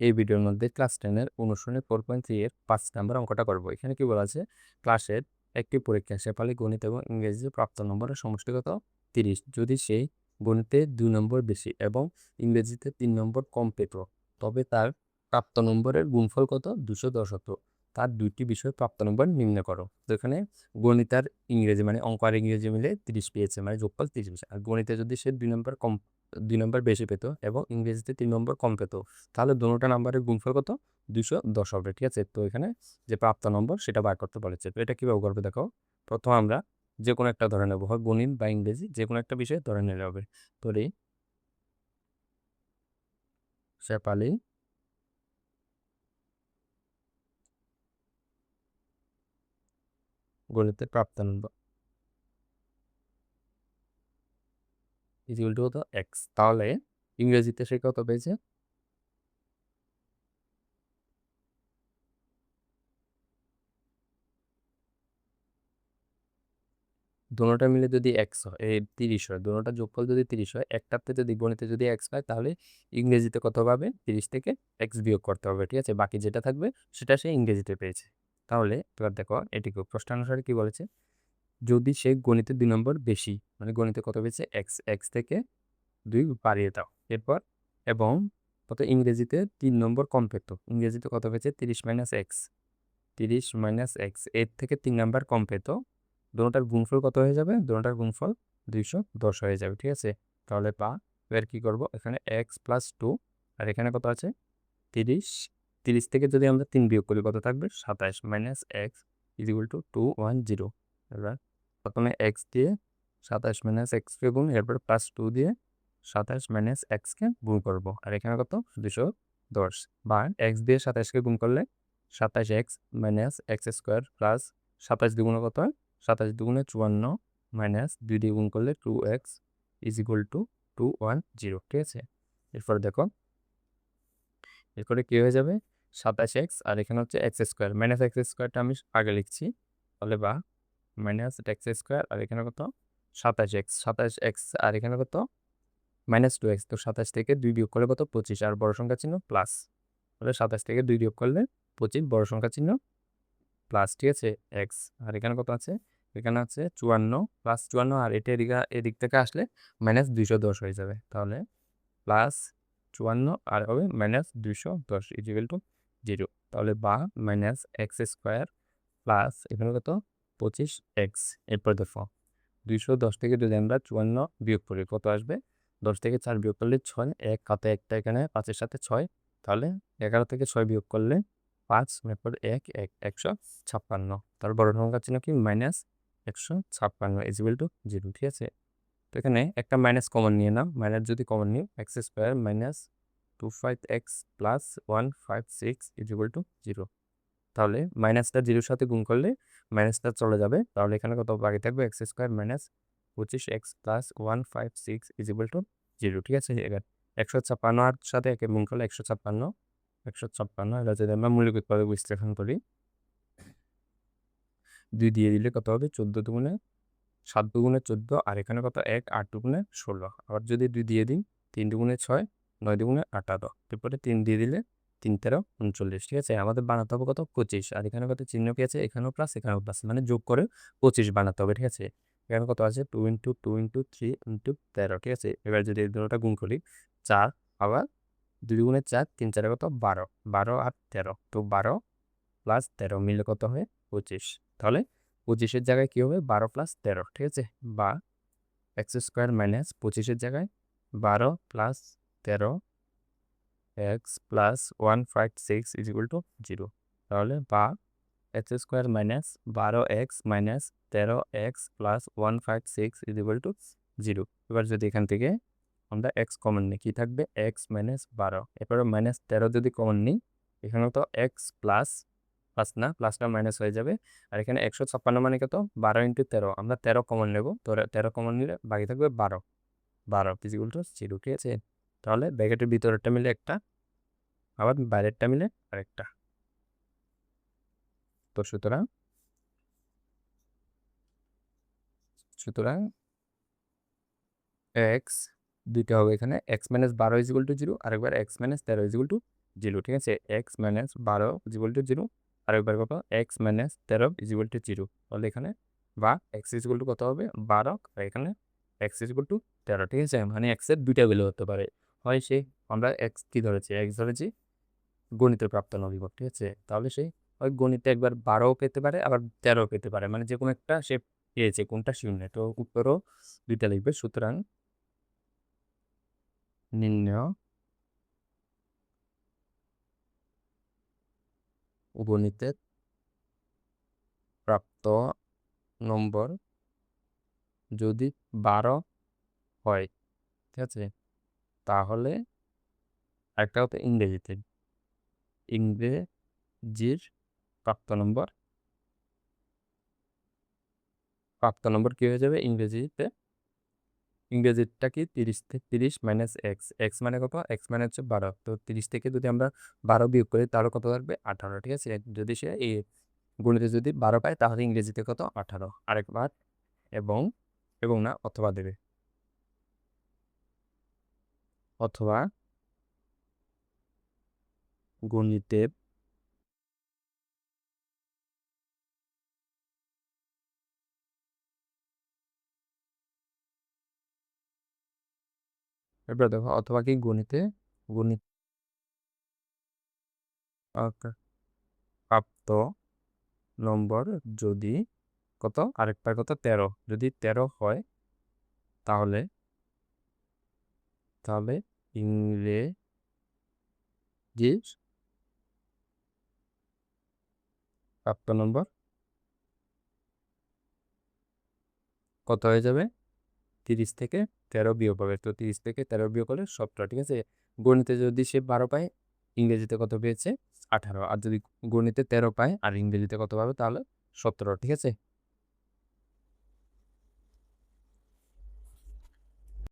এই ভিডিওর মধ্যে ক্লাস 10-এর অনুশীলনী 4.3 এর 5 নাম্বার অঙ্কটা করব। এখানে কি বলা আছে, ক্লাসের একটি পরীক্ষায় শেফালি গণিত এবং ইংরেজিতে প্রাপ্ত নম্বরের সমষ্টিগত 30। যদি সে গণিতে 2 নম্বর বেশি এবং ইংরেজিতে 3 নম্বর কম পেত, তবে তার প্রাপ্ত নম্বরের গুণফল কত? 210 হতো। তার দুইটি বিষয় প্রাপ্ত নম্বর নির্ণয় করো। তো এখানে গণিত আর ইংরেজি মানে অঙ্ক আর ইংরেজি মিলে 30 পেয়েছে, মানে যোগফল 30। আর গণিতে যদি সে 2 নম্বর বেশি পেত এবং ইংরেজিতে 3 নম্বর কম পেত, তাহলে দুটো নাম্বারের গুণফল কত? 210 হবে। ঠিক আছে, তো এখানে যে প্রাপ্ত নম্বর সেটা বার করতে বলেছে। তো এটা কিভাবে করবে দেখো, প্রথম আমরা যে কোনো একটা ধরে নেবো, হয় গণিত বা ইংরেজি, যে কোনো একটা বিষয় ধরে নিলে হবে। ধরি শেফালি গণিতের প্রাপ্ত নম্বর ইকুয়াল টু কত? এক্স। তাহলে ইংরেজিতে সে কত পেয়েছে? দুটোটা মিলে যদি এক্স হয়, এই 30 হয়, দুটোটা যোগফল যদি 30 হয়, একটাতে যদি গণিতে যদি এক্স হয়, তাহলে ইংরেজিতে কত পাবে? 30 থেকে এক্স বিয়োগ করতে হবে। ঠিক আছে, বাকি যেটা থাকবে সেটা সে ইংরেজিতে পেয়েছে। তাহলে এবার দেখো এটিকে প্রশ্নানুসারে কি বলেছে, যদি সে গণিতে 2 নম্বর বেশি, মানে গণিতে কত পেয়েছে? এক্স, এক্স থেকে 2 বাড়িয়ে দাও। এরপর এবং কত? ইংরেজিতে 3 নম্বর কম পেত, ইংরেজিতে কত পেয়েছে? 30 মাইনাস এক্স, 30 মাইনাস এক্স, এর থেকে 3 নাম্বার কম পেত। দুটোটার গুণফল কত হয়ে যাবে? দুটোটার গুণফল 210 হয়ে যাবে। ঠিক আছে, তাহলে এবার কি করব, এখানে এক্স প্লাস 2 আর এখানে কত আছে? 30। 30 থেকে যদি আমরা 3 বিয়োগ করি কত থাকবে? 27 minus x is equal to 210। এবার প্রথমে এক্স দিয়ে 27 মাইনাস এক্সকে গুণ, এরপর প্লাস 2 দিয়ে 27 মাইনাস এক্সকে গুণ করবো। আর এখানে কত? 210। বা এক্স দিয়ে 27কে গুণ করলে 27 x minus x square plus 27 দুগুণে কত হয়? 27 দুগুণে 54 মাইনাস 2 দিয়ে গুণ করলে 2x ইজ ইকুয়াল টু 210। ঠিক আছে, এরপর দেখো এরপরে কি হয়ে যাবে? 27x আর এখানে হচ্ছে এক্স স্কোয়ার, মাইনাস এক্স স্কোয়ারটা আমি আগে লিখছি। তাহলে বা মাইনাস এক্স স্কোয়ার আর এখানে কত? 27x, 27x আর এখানে কত? Minus 2x। তো 27 থেকে 2 বিয়োগ করলে কত? 25, আর বড় সংখ্যা চিহ্ন প্লাস। তাহলে 27 থেকে 2 বিয়োগ করলে 25, বড় সংখ্যা চিহ্ন প্লাস। ঠিক আছে, এক্স আর এখানে কত আছে? এখানে আছে 54 প্লাস 54, আর এটা এদিক থেকে আসলে মাইনাস 210 হয়ে যাবে। তাহলে প্লাস 54 আর হবে মাইনাস 210 ইকুয়াল টু 0। তাহলে বা মাইনাস এক্স স্কোয়ার প্লাস এখানে কত? 25x। এরপর দেখো 210 থেকে যদি আমরা 54 বিয়োগ করি কত আসবে? 10 থেকে 4 বিয়োগ করলে 6, এক হাতে একটা এখানে 5-এর সাথে 6, তাহলে 11 থেকে 6 বিয়োগ করলে 5, এরপর 156। তার বড় সংখ্যা চিহ্ন কি? Minus 156 equal to 0। ঠিক আছে, তো এখানে একটা মাইনাস কমন নিয়ে নাও, মাইনাস যদি কমন নিই, x square minus 25x plus 156 equal to 0। তাহলে মাইনাসটা 0-এর সাথে গুণ করলে মাইনাসটা চলে যাবে। তাহলে এখানে কত বাকি থাকবে? X square minus 25x plus 156 equal to 0। ঠিক আছে, এবার 156 আর সাথে একে গুণ করলে 156, 156 এটা যদি আমরা মৌলিক পদে বিশ্লেষণ করি, 2 দিয়ে দিলে কত হবে? 14 দুগুণে 7 দুগুণে 14, আর এখানে কত? 1, 8 দুগুণে 16। আবার যদি 2 দিয়ে দিই, 3 দুগুণে 6, 9 দুগুণে 18। এরপরে 3 দিয়ে দিলে 3 13 39। ঠিক আছে, আমাদের বানাতে হবে কত? 25। আর এখানে কত চিহ্ন কি আছে? এখানেও প্লাস এখানেও প্লাস, মানে যোগ করে 25 বানাতে হবে। ঠিক আছে, এখানে কত আছে? 2 ইন্টু 2 ইন্টু 3 ইন্টু 13। ঠিক আছে, এবার যদি এই দুটোটা গুণ করি, 4 আবার 2 দুগুণে 4, 3 4 কত? 12, 12 আর 13, তো 12 প্লাস 13 মিলে কত হয়? 25। তাহলে 25-এর জায়গায় কি হবে? 12 প্লাস 13। ঠিক আছে, বা এক্স স্কোয়ার মাইনাস 25-এর জায়গায় 12 plus 13 x plus 156 equal to 0। তাহলে বা x square minus 12x minus 13x plus 156 equal to 0। এবার যদি এখান থেকে আমরা এক্স কমন নিই, কি থাকবে? এক্স মাইনাস 12, এরপরে মাইনাস 13 যদি কমন নিই, এখানে তো এক্স প্লাস, প্লাস না, প্লাসটা মাইনাস হয়ে যাবে। আর এখানে 156 মানে কত? 12 ইন্টু 13, আমরা 13 কমন নেব, তো 13 কমন নিলে বাকি থাকবে 12, 12 ইকুয়াল টু 0। ঠিক আছে, তাহলে ব্র্যাকেটের ভিতরেরটা মিলে একটা, আবার বাইরেরটা মিলে আরেকটা। তো সুতরাং সুতরাং এক্স দুইটা হবে, এখানে এক্স মাইনাস 12 ইকুয়াল টু 0, আরেকবার এক্স মাইনাস 13 ইকুয়াল টু 0, ঠিক আছে? X minus 12 is equal to 0। আরেকবার কত? X minus 13 is equal to 0। তাহলে এখানে বা এক্স ইজ ইকুয়াল টু কত হবে? 12, আর এখানে এক্স ইজ ইকুয়াল টু 13, ঠিক আছে? মানে এক্সের দুইটা ভ্যালু হতে পারে। হয় সে আমরা এক্স কি ধরেছি? এক্স ধরেছি গণিতের প্রাপ্ত নবিভব, ঠিক আছে? তাহলে সে হয় গণিতে একবার 12 পেতে পারে, আবার 13 পেতে পারে, মানে যে কোনো একটা সে পেয়েছে, কোনটা শূন্য। তো উত্তরও দুইটা লিখবে। সুতরাং নির্ণয় গণিতের প্রাপ্ত নম্বর যদি 12 হয়, ঠিক আছে? তাহলে আরেকটা হতো ইংরেজিতে। ইংরেজির প্রাপ্ত নম্বর কি হয়ে যাবে ইংরেজিতে? ইংরেজিটা কি 30 মাইনাস এক্স। এক্স মানে কত? এক্স মানে হচ্ছে 12। তো 30 থেকে যদি আমরা 12 বিয়োগ করি তাহলে কত থাকবে? 18, ঠিক আছে? যদি সে এই গণিতে যদি 12 পায় তাহলে ইংরেজিতে কত? 18। আরেকবার এবং না অথবা দেবে, অথবা গণিতে এবার দেখো অথবা কি গণিত প্রাপ্ত নম্বর যদি কত? আরেকবার কত? 13। যদি 13 হয় তাহলে ইংরেজির প্রাপ্ত নম্বর কত হয়ে যাবে? 30 থেকে 13 বিয়োগ হবে। তো 30 থেকে 13 বিয়োগ হলে 17, ঠিক আছে? গণিতে যদি সে 12 পায়, ইংরেজিতে কত পেয়েছে? 18। আর যদি গণিতে 13 পায় আর ইংরেজিতে কত পাবে? তাহলে 17, ঠিক আছে?